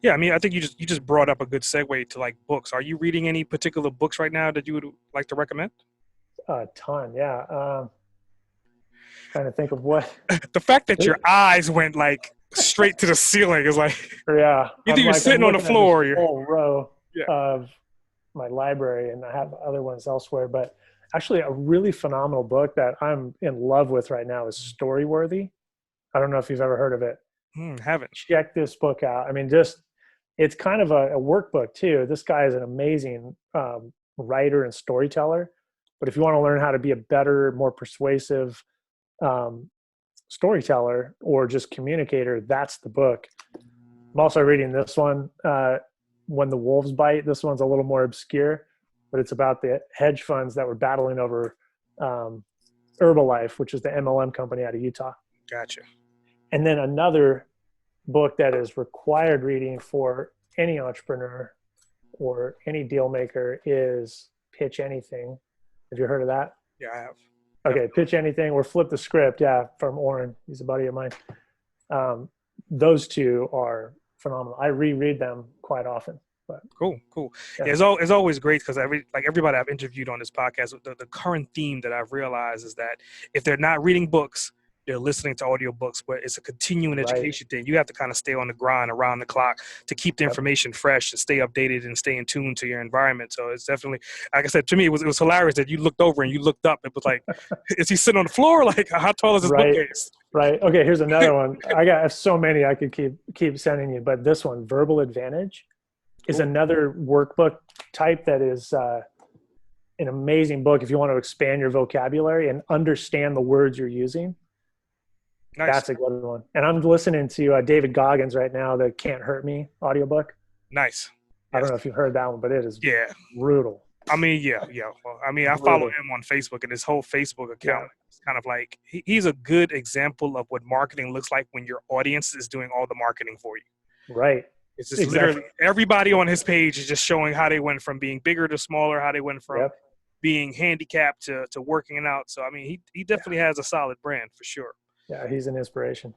Yeah, I mean, I think you just brought up a good segue to like books. Are you reading any particular books right now that you would like to recommend? A ton, yeah. Trying to think of what. The fact that your eyes went like straight to the ceiling is like Yeah, either you're I'm sitting on the looking at this floor or you're whole row yeah. of my library, and I have other ones elsewhere. But actually, a really phenomenal book that I'm in love with right now is Storyworthy. I don't know if you've ever heard of it. Haven't. Check this book out. I mean, just it's kind of a workbook too. This guy is an amazing writer and storyteller. But if you want to learn how to be a better, more persuasive um, storyteller or just communicator, that's the book. I'm also reading this one, When the Wolves Bite. This one's a little more obscure, but it's about the hedge funds that were battling over um, Herbalife, which is the MLM company out of Utah. Gotcha. And then another book that is required reading for any entrepreneur or any deal maker is Pitch Anything. Have you heard of that? Yeah, I have. Okay, Pitch Anything or Flip the Script. Yeah, from Oren. He's a buddy of mine. Um, those two are phenomenal. I reread them quite often. But Cool. yeah, Yeah, it's always great because everybody I've interviewed on this podcast, the current theme that I've realized is that if they're not reading books, they're listening to audiobooks, but it's a continuing right. education thing. You have to kind of stay on the grind around the clock to keep the Yep. information fresh and stay updated and stay in tune to your environment. So it's definitely, like I said, to me, it was hilarious that you looked over and you looked up. It was like, is he sitting on the floor? Like, how tall is this Right. bookcase? Right. Okay, here's another one. I got so many I could keep sending you, but this one, Verbal Advantage, is Cool. another workbook type that is an amazing book if you want to expand your vocabulary and understand the words you're using. Nice. That's a good one. And I'm listening to David Goggins right now, the Can't Hurt Me audiobook. Nice. I don't Yes. know if you've heard that one, but it is Yeah. brutal. I mean, yeah. Well, I mean, I follow Brutal. him on Facebook, and his whole Facebook Yeah. account is kind of like he's a good example of what marketing looks like when your audience is doing all the marketing for you. Right. It's just Exactly. literally everybody on his page is just showing how they went from being bigger to smaller, how they went from Yep. being handicapped to working it out. So I mean, he definitely has a solid brand for sure. Yeah. He's an inspiration.